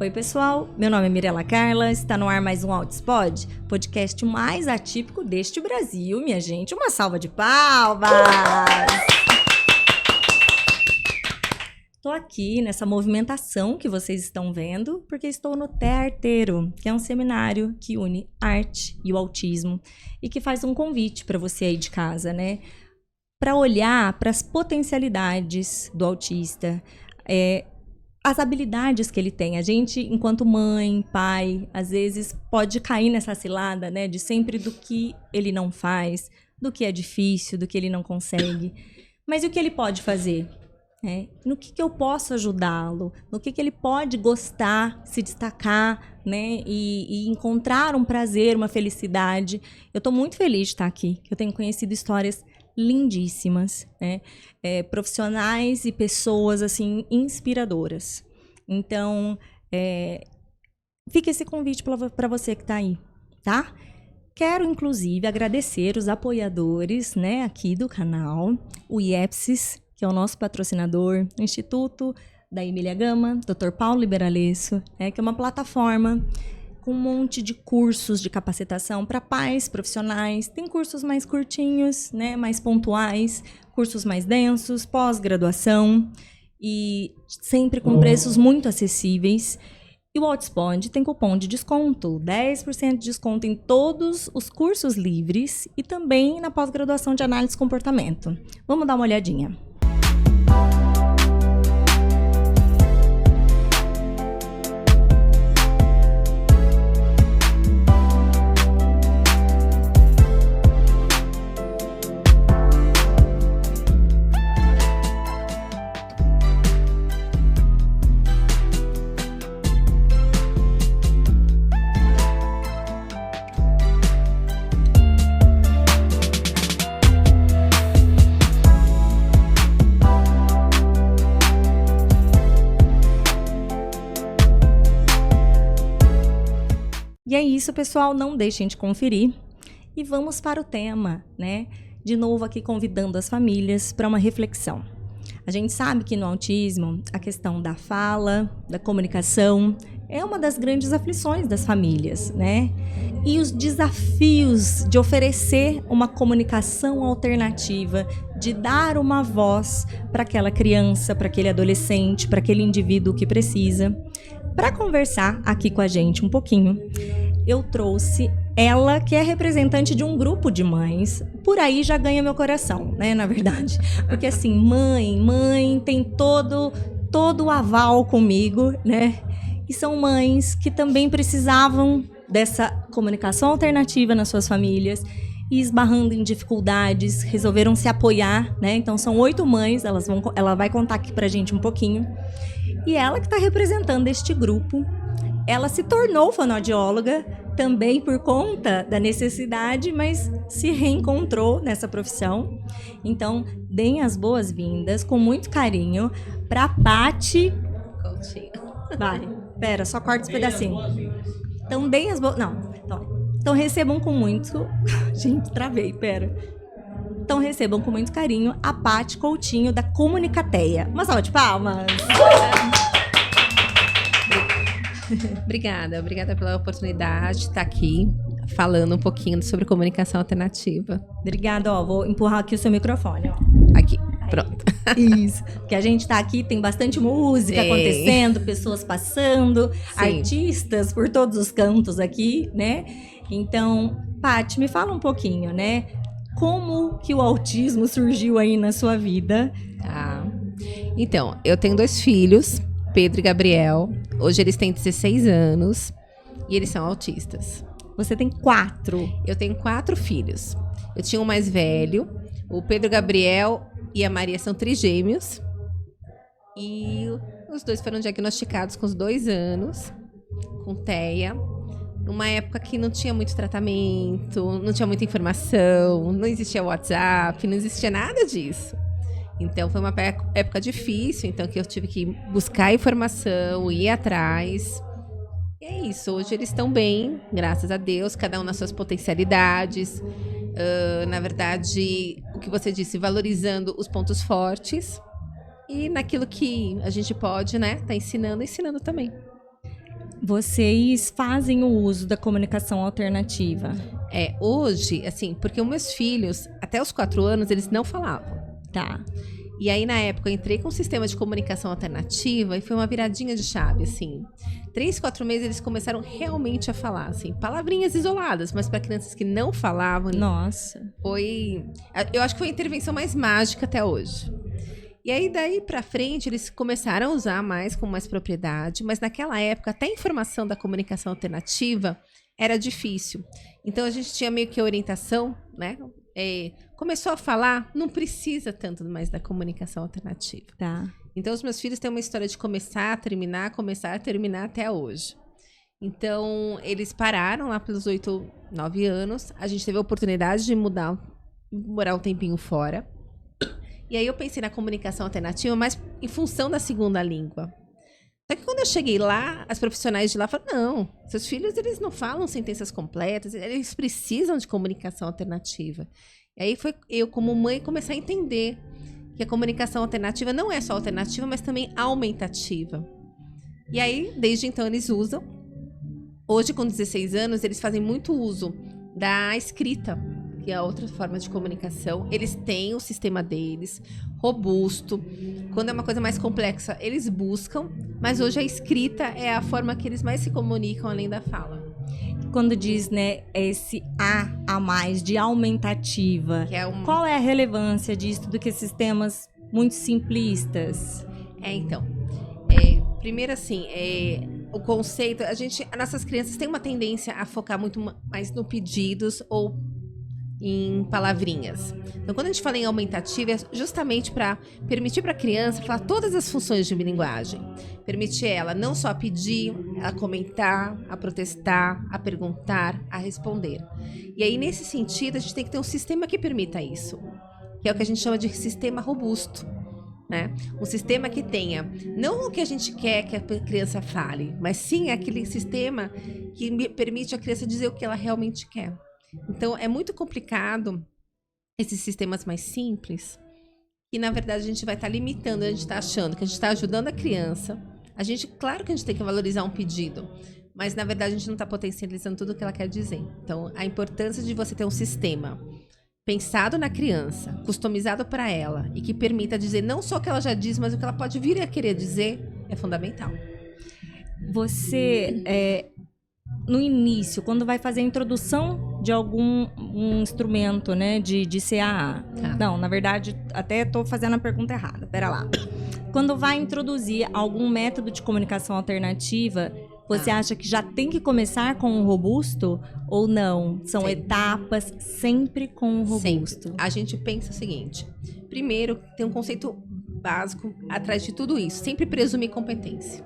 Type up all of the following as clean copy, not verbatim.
Oi, pessoal. Meu nome é Mirela Carla. Está no ar mais um Autispod, podcast mais atípico deste Brasil, minha gente. Uma salva de palmas! Estou aqui nessa movimentação que vocês estão vendo, porque estou no Tearteiro, que é um seminário que une arte e o autismo e que faz um convite para você aí de casa, né? Para olhar para as potencialidades do autista, as habilidades que ele tem. A gente, enquanto mãe, pai, às vezes pode cair nessa cilada, né, de sempre do que ele não faz, do que é difícil, do que ele não consegue. Mas o que ele pode fazer? No que eu posso ajudá-lo? No que ele pode gostar, se destacar, né, e encontrar um prazer, uma felicidade. Eu estou muito feliz de estar aqui. Eu tenho conhecido histórias lindíssimas, né? Profissionais e pessoas assim inspiradoras. Então, fica esse convite para você que está aí, tá? Quero, inclusive, agradecer os apoiadores, né, aqui do canal, o IEPSIS, que é o nosso patrocinador, o Instituto da Emília Gama, Dr. Paulo Liberalesso, que é uma plataforma com um monte de cursos de capacitação para pais profissionais. Tem cursos mais curtinhos, né, mais pontuais, cursos mais densos, pós-graduação, e sempre com preços muito acessíveis. E o Autispod tem cupom de desconto, 10% de desconto em todos os cursos livres e também na pós-graduação de análise de comportamento. Vamos dar uma olhadinha. E é isso, pessoal, não deixem de conferir. E vamos para o tema, né? De novo aqui convidando as famílias para uma reflexão. A gente sabe que no autismo, a questão da fala, da comunicação, é uma das grandes aflições das famílias, né? E os desafios de oferecer uma comunicação alternativa, de dar uma voz para aquela criança, para aquele adolescente, para aquele indivíduo que precisa. Para conversar aqui com a gente um pouquinho, eu trouxe ela, que é representante de um grupo de mães. Por aí já ganha meu coração, né, na verdade. Porque assim, mãe tem todo o aval comigo, né? E são mães que também precisavam dessa comunicação alternativa nas suas famílias e esbarrando em dificuldades, resolveram se apoiar, né? Então são 8 mães, ela vai contar aqui pra gente um pouquinho. E ela que está representando este grupo, ela se tornou fonoaudióloga também por conta da necessidade, mas se reencontrou nessa profissão. Então, deem as boas-vindas com muito carinho para Paty Coutinho. Vai, pera, só corta esse pedacinho. Então, deem as boas... Não, então recebam com muito... Gente, travei, pera. Então recebam com muito carinho a Paty Coutinho, da Comunicateia. Uma salva de palmas! Obrigada pela oportunidade de estar aqui falando um pouquinho sobre comunicação alternativa. Obrigada, vou empurrar aqui o seu microfone, Aqui, pronto. Isso, porque a gente tá aqui, tem bastante música acontecendo, pessoas passando, artistas por todos os cantos aqui, né? Então, Paty, me fala um pouquinho, né? Como que o autismo surgiu aí na sua vida? Então, eu tenho 2 filhos, Pedro e Gabriel. Hoje eles têm 16 anos e eles são autistas. Você tem 4? Eu tenho 4 filhos. Eu tinha um mais velho, o Pedro Gabriel e a Maria são trigêmeos. E os 2 foram diagnosticados com os 2 anos, com TEA. Numa época que não tinha muito tratamento, não tinha muita informação, não existia WhatsApp, não existia nada disso. Então, foi uma época difícil, então que eu tive que buscar informação, ir atrás. E é isso, hoje eles estão bem, graças a Deus, cada um nas suas potencialidades. Na verdade, o que você disse, valorizando os pontos fortes. E naquilo que a gente pode, né, tá ensinando também. Vocês fazem o uso da comunicação alternativa? Hoje, assim, porque os meus filhos, até os 4 anos, eles não falavam. Tá. E aí, na época, eu entrei com um sistema de comunicação alternativa e foi uma viradinha de chave, assim. 3, 4 meses, eles começaram realmente a falar, assim, palavrinhas isoladas, mas para crianças que não falavam, Nossa. eu acho que foi a intervenção mais mágica até hoje. E aí, daí pra frente, eles começaram a usar mais com mais propriedade, mas naquela época, até a informação da comunicação alternativa era difícil. Então, a gente tinha meio que a orientação, né? Começou a falar, não precisa tanto mais da comunicação alternativa. Tá. Então, os meus filhos têm uma história de começar a terminar até hoje. Então, eles pararam lá pelos 8, 9 anos. A gente teve a oportunidade de morar um tempinho fora. E aí eu pensei na comunicação alternativa, mas em função da segunda língua. Só que quando eu cheguei lá, as profissionais de lá falaram, não, seus filhos eles não falam sentenças completas, eles precisam de comunicação alternativa. E aí foi eu, como mãe, comecei a entender que a comunicação alternativa não é só alternativa, mas também aumentativa. E aí, desde então, eles usam. Hoje, com 16 anos, eles fazem muito uso da escrita, que é outra forma de comunicação. Eles têm o sistema deles, robusto. Quando é uma coisa mais complexa, eles buscam. Mas hoje a escrita é a forma que eles mais se comunicam, além da fala. Quando diz, né, esse a mais de aumentativa, qual é a relevância disso do que sistemas muito simplistas? Então, primeiro assim, o conceito, nossas crianças têm uma tendência a focar muito mais no pedidos ou em palavrinhas. Então, quando a gente fala em aumentativa, é justamente para permitir para a criança falar todas as funções de linguagem. Permitir ela não só a pedir, a comentar, a protestar, a perguntar, a responder. E aí, nesse sentido, a gente tem que ter um sistema que permita isso, que é o que a gente chama de sistema robusto, né? Um sistema que tenha, não o que a gente quer que a criança fale, mas sim aquele sistema que permite a criança dizer o que ela realmente quer. Então, é muito complicado esses sistemas mais simples, que na verdade a gente vai estar limitando, a gente está achando que a gente está ajudando a criança. Claro que a gente tem que valorizar um pedido, mas na verdade a gente não está potencializando tudo o que ela quer dizer. Então, a importância de você ter um sistema pensado na criança, customizado para ela e que permita dizer não só o que ela já diz, mas o que ela pode vir a querer dizer é fundamental. Você, no início, quando vai fazer a introdução de algum instrumento, né, de CAA. Não, na verdade, até estou fazendo a pergunta errada. Pera lá. Quando vai introduzir algum método de comunicação alternativa, você acha que já tem que começar com o robusto ou não? São etapas sempre com o robusto? Sempre. A gente pensa o seguinte. Primeiro, tem um conceito básico atrás de tudo isso. Sempre presumir competência.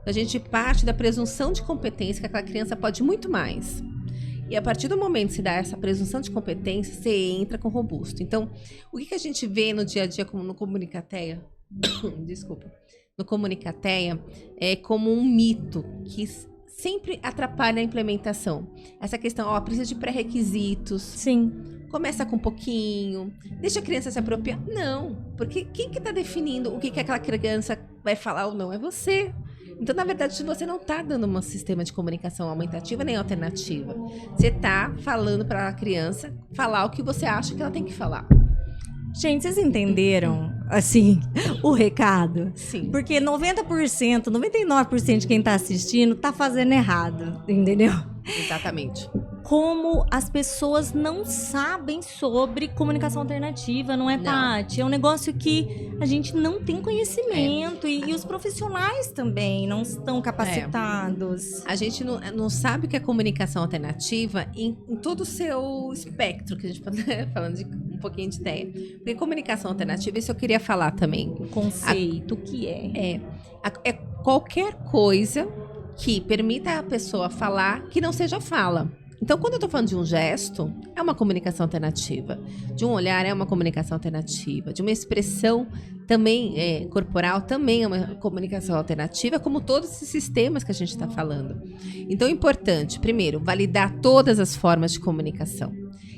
A gente parte da presunção de competência que aquela criança pode muito mais. E a partir do momento que se dá essa presunção de competência, você entra com robusto. Então, o que a gente vê no dia a dia como no Comunicateia? Desculpa. No Comunicateia é como um mito que sempre atrapalha a implementação. Essa questão, precisa de pré-requisitos. Sim. Começa com um pouquinho, deixa a criança se apropriar. Não, porque quem que está definindo o que aquela criança vai falar ou não? É você. Então, na verdade, você não está dando um sistema de comunicação aumentativa nem alternativa. Você está falando para a criança falar o que você acha que ela tem que falar. Gente, vocês entenderam, assim, o recado? Sim. Porque 90%, 99% de quem está assistindo está fazendo errado, entendeu? Exatamente. Como as pessoas não sabem sobre comunicação alternativa, não é, Tati? É um negócio que a gente não tem conhecimento e os profissionais também não estão capacitados. A gente não sabe o que é comunicação alternativa em todo o seu espectro, que a gente pode falando de um pouquinho de ideia. Porque comunicação alternativa, isso eu queria falar também. O conceito, o que é? É qualquer coisa que permita a pessoa falar que não seja fala. Então, quando eu estou falando de um gesto, é uma comunicação alternativa. De um olhar, é uma comunicação alternativa. De uma expressão também corporal, também é uma comunicação alternativa, como todos esses sistemas que a gente está falando. Então, é importante, primeiro, validar todas as formas de comunicação.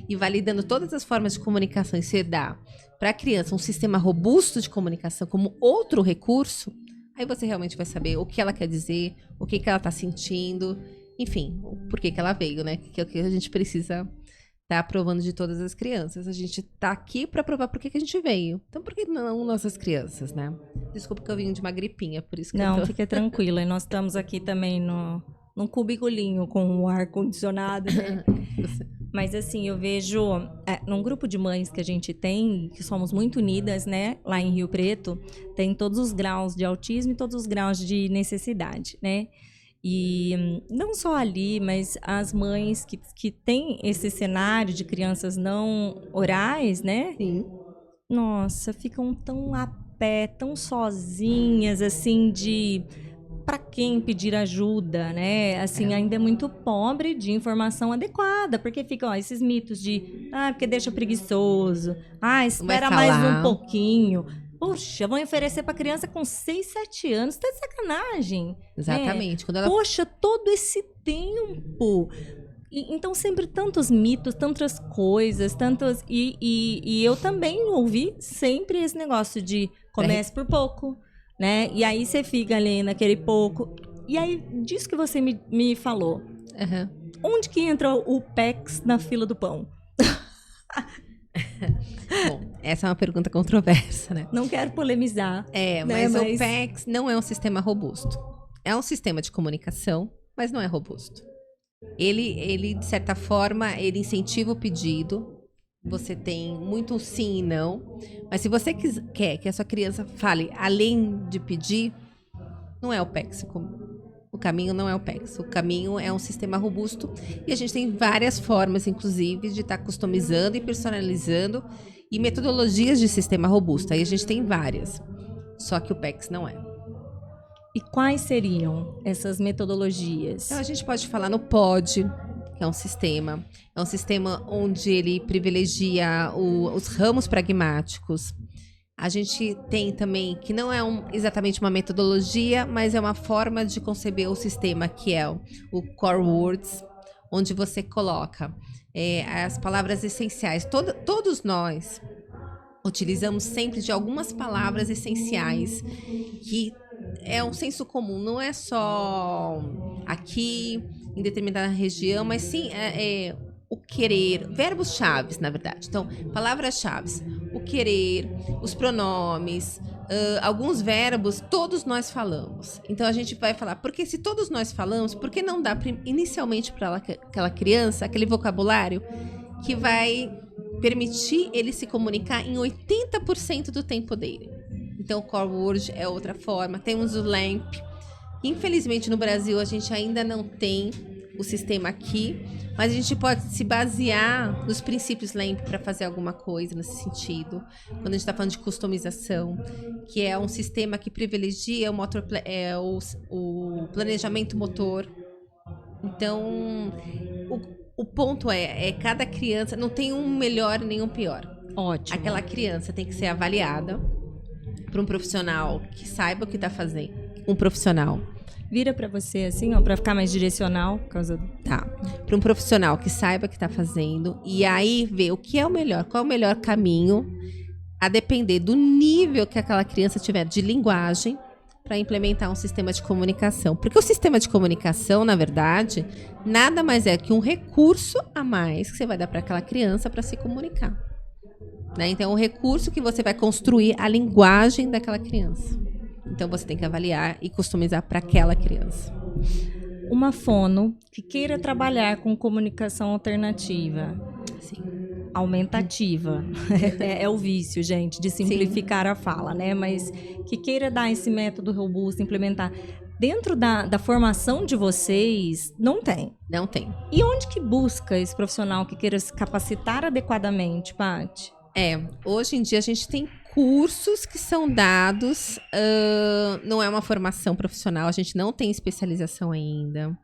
E validando todas as formas de comunicação, e você dá para a criança um sistema robusto de comunicação como outro recurso, Aí você realmente vai saber o que ela quer dizer, o que ela tá sentindo, enfim, por que ela veio, né? Que é o que a gente precisa estar aprovando de todas as crianças. A gente tá aqui para provar por que a gente veio. Então, por que não nossas crianças, né? Desculpa que eu vim de uma gripinha, por isso que Não, eu tô... fica tranquila. E nós estamos aqui também num cubiculinho com o ar-condicionado, né? Mas assim, eu vejo num grupo de mães que a gente tem, que somos muito unidas, né? Lá em Rio Preto, tem todos os graus de autismo e todos os graus de necessidade, né? E não só ali, mas as mães que têm esse cenário de crianças não orais, né? Sim. Nossa, ficam tão a pé, tão sozinhas, assim, para quem pedir ajuda, né? Assim, ainda é muito pobre de informação adequada, porque fica, ó, esses mitos de, porque deixa preguiçoso, espera mais um pouquinho. Poxa, vão oferecer para criança com 6, 7 anos, tá de sacanagem. Exatamente. Né? Poxa, todo esse tempo. Então, sempre tantos mitos, tantas coisas, tantos... E eu também ouvi sempre esse negócio de comece por pouco, né? E aí você fica ali naquele pouco. E aí, disso que você me falou, onde que entra o PEX na fila do pão? Bom, essa é uma pergunta controversa, né? Não quero polemizar. Mas o PEX não é um sistema robusto. É um sistema de comunicação, mas não é robusto. Ele, de certa forma, ele incentiva o pedido. Você tem muito sim e não. Mas se você quer que a sua criança fale além de pedir, não é o PEX. O caminho não é o PEX. O caminho é um sistema robusto. E a gente tem várias formas, inclusive, de estar customizando e personalizando. E metodologias de sistema robusto. Aí a gente tem várias. Só que o PEX não é. E quais seriam essas metodologias? Então, a gente pode falar no POD, que é um sistema. É um sistema onde ele privilegia os ramos pragmáticos. A gente tem também, que não é exatamente uma metodologia, mas é uma forma de conceber o sistema, que é o Core Words, onde você coloca as palavras essenciais. Todos nós utilizamos sempre de algumas palavras essenciais, que é um senso comum, não é só aqui, em determinada região, mas sim o querer, verbos-chave, na verdade. Então, palavras-chave, o querer, os pronomes, alguns verbos, todos nós falamos. Então, a gente vai falar, porque se todos nós falamos, por que não dá inicialmente para aquela criança aquele vocabulário que vai permitir ele se comunicar em 80% do tempo dele? Então, o Core Word é outra forma. Temos o LAMP. Infelizmente, no Brasil, a gente ainda não tem o sistema aqui, mas a gente pode se basear nos princípios LAMP para fazer alguma coisa nesse sentido. Quando a gente está falando de customização, que é um sistema que privilegia o planejamento motor. Então, o ponto é cada criança, não tem um melhor nem um pior. Ótimo. Aquela criança tem que ser avaliada para um profissional que saiba o que está fazendo. Um profissional. Vira para você assim, ó, para ficar mais direcional. Tá. Para um profissional que saiba o que está fazendo e aí ver o que é o melhor, qual é o melhor caminho, a depender do nível que aquela criança tiver de linguagem, para implementar um sistema de comunicação. Porque o sistema de comunicação, na verdade, nada mais é que um recurso a mais que você vai dar para aquela criança para se comunicar. Né? Então, é um recurso que você vai construir a linguagem daquela criança. Então, você tem que avaliar e customizar para aquela criança. Uma fono que queira trabalhar com comunicação alternativa, Sim. aumentativa, é o vício, gente, de simplificar a fala, né? Mas que queira dar esse método robusto, implementar. Dentro da formação de vocês, não tem. Não tem. E onde que busca esse profissional que queira se capacitar adequadamente, Paty? Hoje em dia a gente tem cursos que são dados, não é uma formação profissional, a gente não tem especialização ainda.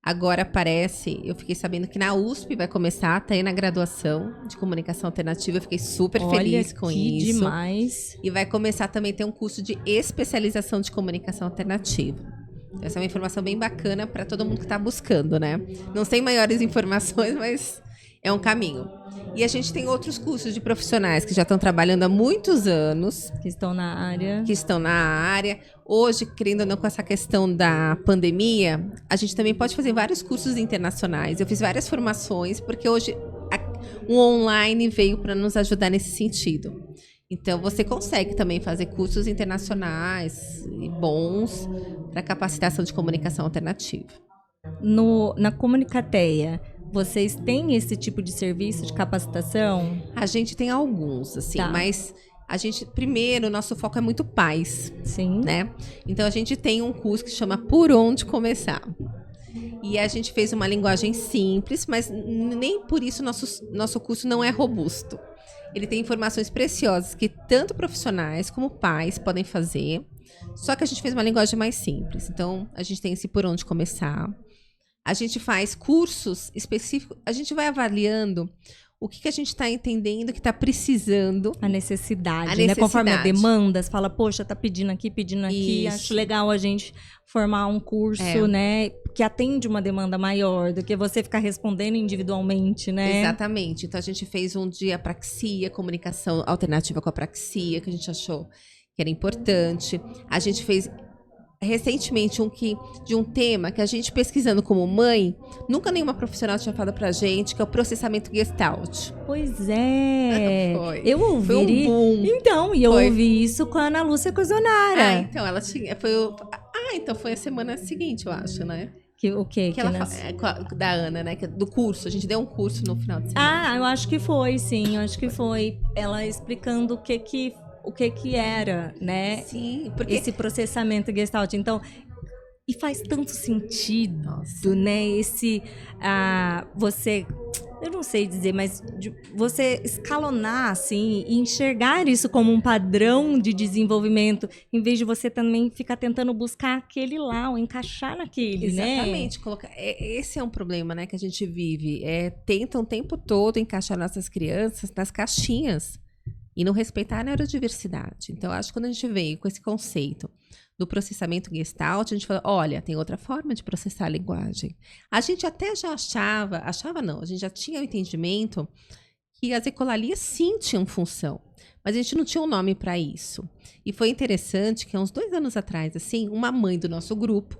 Agora eu fiquei sabendo que na USP vai começar, tá aí na graduação de comunicação alternativa, eu fiquei super feliz com isso. Demais. E vai começar também a ter um curso de especialização de comunicação alternativa. Essa é uma informação bem bacana para todo mundo que está buscando, né? Não sei maiores informações, mas é um caminho. E a gente tem outros cursos de profissionais que já estão trabalhando há muitos anos, Que estão na área. que estão na área. Hoje, querendo ou não, com essa questão da pandemia, a gente também pode fazer vários cursos internacionais. Eu fiz várias formações, porque hoje o online veio para nos ajudar nesse sentido. Então, você consegue também fazer cursos internacionais e bons para capacitação de comunicação alternativa. Na Comunicateia, vocês têm esse tipo de serviço de capacitação? A gente tem alguns, assim, Tá. mas a gente, primeiro, o nosso foco é muito pais, Sim. né? Então, a gente tem um curso que chama Por Onde Começar. E a gente fez uma linguagem simples, mas nem por isso nosso curso não é robusto. Ele tem informações preciosas que tanto profissionais como pais podem fazer, só que a gente fez uma linguagem mais simples. Então, a gente tem esse Por Onde Começar. A gente faz cursos específicos, a gente vai avaliando o que a gente está entendendo que está precisando. A necessidade, A né? necessidade. Conforme a demanda, você fala, poxa, tá pedindo aqui, Isso. acho legal a gente formar um curso, né? Que atende uma demanda maior do que você ficar respondendo individualmente, né? Exatamente. Então, a gente fez um dia praxia, comunicação alternativa com a praxia, que a gente achou que era importante. A gente fez recentemente de um tema que a gente pesquisando como mãe, nunca nenhuma profissional tinha falado pra gente, que é o processamento Gestalt. Pois é. Foi. Eu ouvi. Foi um boom. Então, e eu Foi. ouvi isso com a Ana Lúcia Cozonara. Então ela tinha, então foi a semana seguinte, eu acho, né? O quê? Que ela da Ana, né? Do curso, a gente deu um curso no final de semana. Ah, eu acho que foi, sim, eu acho que foi. Ela explicando o que era, né? Sim, porque Esse processamento Gestalt. Então, e faz tanto sentido, Nossa. né? Você, eu não sei dizer, mas você escalonar, assim, e enxergar isso como um padrão de desenvolvimento, em vez de você também ficar tentando buscar aquele lá, ou encaixar naquele, né? Exatamente. Esse é um problema, né, que a gente vive. Tenta o tempo todo encaixar nossas crianças nas caixinhas e não respeitar a neurodiversidade. Então, eu acho que quando a gente veio com esse conceito do processamento Gestalt, a gente falou, olha, tem outra forma de processar a linguagem. A gente até já achava não, a gente já tinha o entendimento que as ecolalias sim tinham função, mas a gente não tinha um nome para isso. E foi interessante que há uns 2 anos atrás, assim, uma mãe do nosso grupo,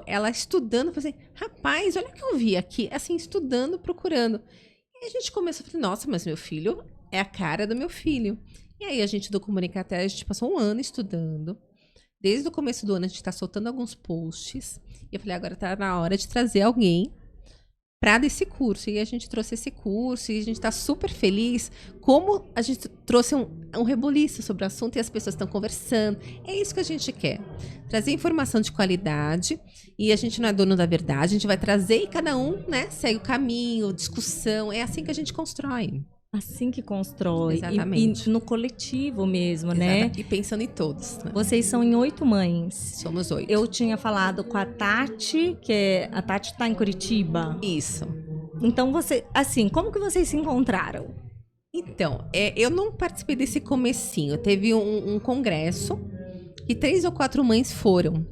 ela estudando, falou assim, rapaz, olha o que eu vi aqui, assim, estudando, procurando. E a gente começou a falar, nossa, mas meu filho é a cara do meu filho. E aí a gente do Comunicateia, a gente passou 1 ano estudando. Desde o começo do ano a gente está soltando alguns posts. E eu falei, agora tá na hora de trazer alguém para desse curso. E a gente trouxe esse curso e a gente está super feliz como a gente trouxe um rebuliço sobre o assunto e as pessoas estão conversando. É isso que a gente quer. Trazer informação de qualidade e a gente não é dono da verdade. A gente vai trazer e cada um, né, segue o caminho, discussão. É assim que a gente constrói. Assim que constrói. Exatamente. E no coletivo mesmo, né? E pensando em todos. Né? Vocês são em 8 mães. Somos 8. Eu tinha falado com a Tati, a Tati tá em Curitiba. Isso. Então, como que vocês se encontraram? Então, eu não participei desse comecinho. Teve um congresso que 3 ou 4 mães foram.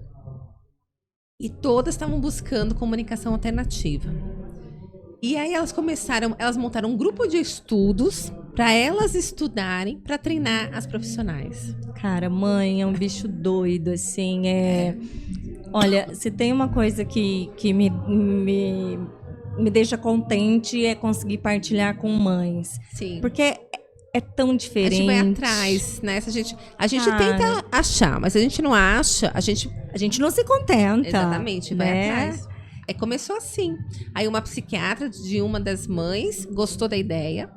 E todas estavam buscando comunicação alternativa. E aí elas montaram um grupo de estudos para elas estudarem, para treinar as profissionais. Cara, mãe é um bicho doido, assim, Olha, se tem uma coisa que me deixa contente é conseguir partilhar com mães. Sim. Porque é tão diferente. A gente vai atrás, né? A gente tenta achar, mas a gente não acha, a gente não se contenta. Exatamente, vai né? atrás. Começou assim. Aí uma psiquiatra de uma das mães gostou da ideia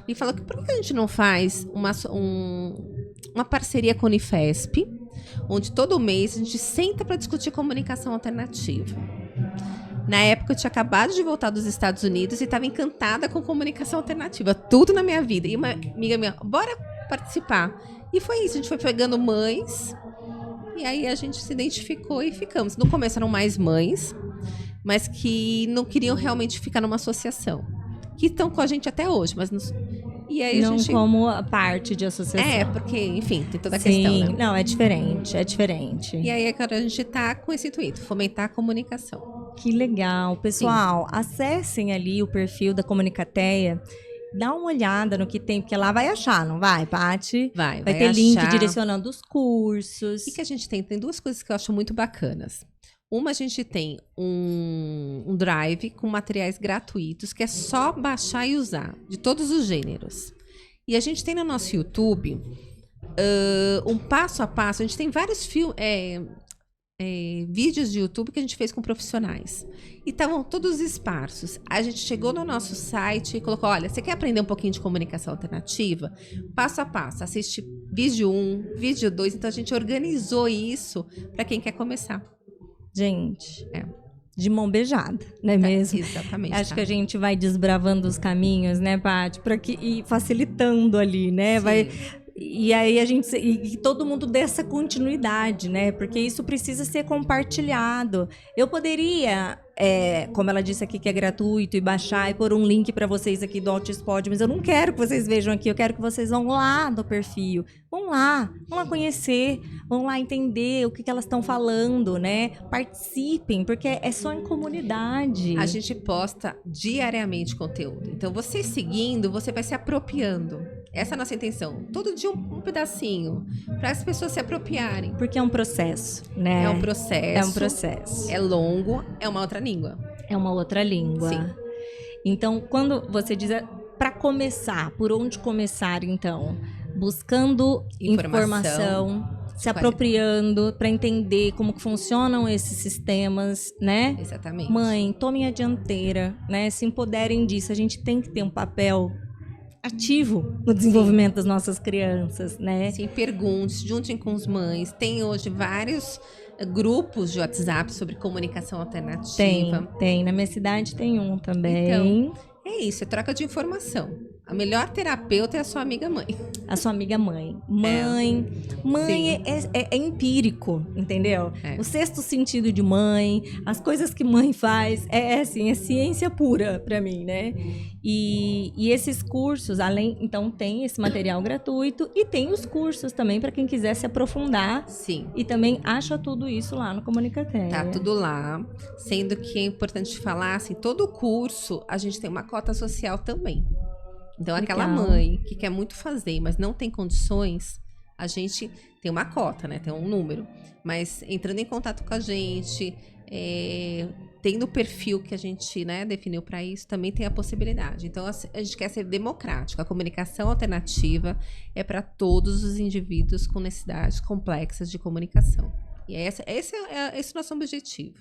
e falou que por que a gente não faz uma parceria com a Unifesp, onde todo mês a gente senta para discutir comunicação alternativa. Na época eu tinha acabado de voltar dos Estados Unidos e estava encantada com comunicação alternativa, tudo na minha vida. E uma amiga minha, bora participar. E foi isso, a gente foi pegando mães e aí a gente se identificou e ficamos. No começo eram mais mães, mas que não queriam realmente ficar numa associação. Que estão com a gente até hoje, mas e aí não como a parte de associação. Porque, enfim, tem toda a Sim, questão, né? Não, é diferente. E aí agora a gente tá com esse intuito, fomentar a comunicação. Que legal. Pessoal, acessem ali o perfil da Comunicateia. Dá uma olhada no que tem, porque lá vai achar, não vai, Paty? Vai ter achar. link direcionando os cursos. O que a gente tem? Tem duas coisas que eu acho muito bacanas. Uma, a gente tem um drive com materiais gratuitos, que é só baixar e usar, de todos os gêneros. E a gente tem no nosso YouTube um passo a passo. A gente tem vários vídeos de YouTube que a gente fez com profissionais. E estavam todos esparsos. A gente chegou no nosso site e colocou, olha, você quer aprender um pouquinho de comunicação alternativa? Passo a passo, assiste vídeo 1, vídeo 2. Então, a gente organizou isso para quem quer começar. Gente, de mão beijada, não é mesmo? Exatamente. Acho que a gente vai desbravando os caminhos, né, Paty? E facilitando ali, né? E aí e todo mundo dê essa continuidade, né? Porque isso precisa ser compartilhado. Eu poderia, como ela disse aqui que é gratuito, e baixar e pôr um link para vocês aqui do Altispod, mas eu não quero que vocês vejam aqui, eu quero que vocês vão lá no perfil. Vão lá conhecer, vão lá entender o que elas estão falando, né? Participem, porque é só em comunidade. A gente posta diariamente conteúdo. Então, você seguindo, você vai se apropriando. Essa é a nossa intenção. Todo dia um pedacinho, para as pessoas se apropriarem. Porque é um processo, né? É um processo. É longo, é uma outra língua. É uma outra língua. Sim. Então, quando você diz para começar, por onde começar, então? Buscando informação, se apropriando para entender como que funcionam esses sistemas, né? Exatamente. Mãe, tomem a dianteira, né? Se empoderem disso. A gente tem que ter um papel ativo no desenvolvimento das nossas crianças, né? Sim, pergunte, juntem com as mães. Tem hoje vários grupos de WhatsApp sobre comunicação alternativa. Tem. Na minha cidade tem um também. Então, é isso, é troca de informação. A melhor terapeuta é a sua amiga mãe. A sua amiga mãe. Mãe é empírico, entendeu? O sexto sentido de mãe, as coisas que mãe faz, é ciência pura pra mim, né? E esses cursos, então tem esse material gratuito e tem os cursos também para quem quiser se aprofundar. Sim. E também acha tudo isso lá no Comunicateia. Tá tudo lá, sendo que é importante falar, assim, todo curso a gente tem uma cota social também. Então, aquela mãe que quer muito fazer, mas não tem condições, a gente tem uma cota, né? Tem um número. Mas entrando em contato com a gente, tendo o perfil que a gente, né, definiu para isso, também tem a possibilidade. Então, a gente quer ser democrático. A comunicação alternativa é para todos os indivíduos com necessidades complexas de comunicação. E esse é o nosso objetivo.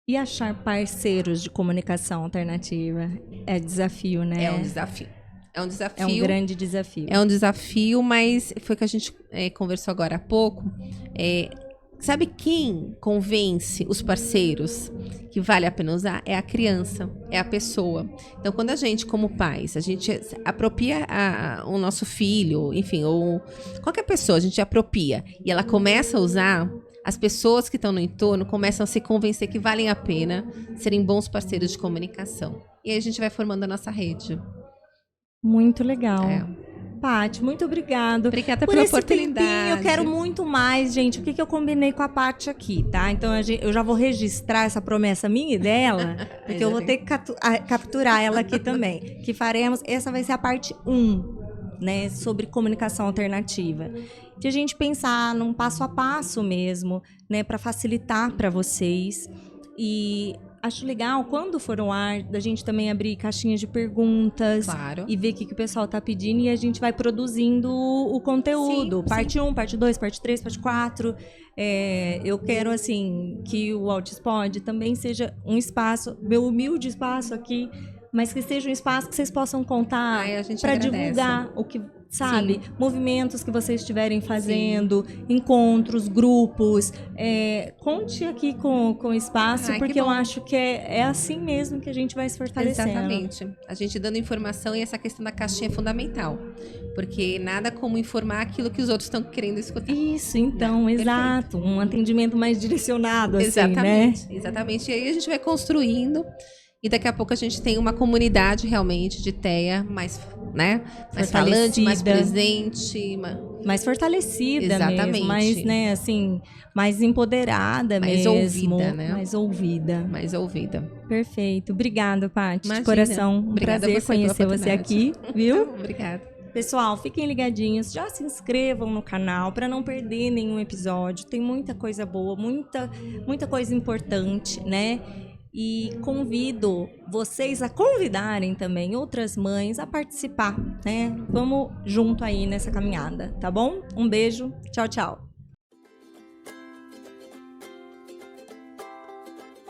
E achar parceiros de comunicação alternativa é desafio, né? É um desafio. É um desafio. É um grande desafio. É um desafio, mas foi o que a gente conversou agora há pouco. Sabe quem convence os parceiros que vale a pena usar? É a criança, é a pessoa. Então, quando a gente, como pais, a gente apropria o nosso filho, enfim, ou qualquer pessoa, a gente apropria, e ela começa a usar, as pessoas que estão no entorno começam a se convencer que valem a pena serem bons parceiros de comunicação. E aí a gente vai formando a nossa rede. Muito legal. Paty, muito obrigada. Obrigada pela oportunidade. Tempinho, eu quero muito mais, gente. O que eu combinei com a Paty aqui, tá? Então, eu já vou registrar essa promessa minha e dela, porque eu vou ter que capturar ela aqui também. Que faremos, essa vai ser a parte 1, né? Sobre comunicação alternativa. De a gente pensar num passo a passo mesmo, né? Para facilitar para vocês. E acho legal, quando for ao ar, da gente também abrir caixinhas de perguntas. Claro. E ver o que o pessoal tá pedindo e a gente vai produzindo o conteúdo. Sim, parte 1, parte 2, parte 3, parte 4. Eu quero, assim, que o Altispod também seja um espaço, meu humilde espaço aqui, mas que seja um espaço que vocês possam contar para divulgar o que... Sabe? Sim. Movimentos que vocês estiverem fazendo, encontros, grupos. Conte aqui com o espaço, porque eu acho que é assim mesmo que a gente vai se fortalecendo. Exatamente. A gente dando informação, e essa questão da caixinha é fundamental. Porque nada como informar aquilo que os outros estão querendo escutar. Isso, então, exato. Um atendimento mais direcionado, assim, exatamente, né? Exatamente. E aí a gente vai construindo. E daqui a pouco a gente tem uma comunidade realmente de TEA mais falante, mais presente, mais fortalecida Exatamente. mesmo, mais, né, assim, mais empoderada Mais mesmo. ouvida, né? Mais ouvida. Mais ouvida. Perfeito. Obrigada, Paty, de Imagina. coração. Um Obrigada prazer a você pela conhecer você oportunidade. aqui, viu? Obrigada. Pessoal, fiquem ligadinhos, já se inscrevam no canal para não perder nenhum episódio. Tem muita coisa boa, muita coisa importante, né? E convido vocês a convidarem também outras mães a participar, né? Vamos junto aí nessa caminhada, tá bom? Um beijo, tchau, tchau.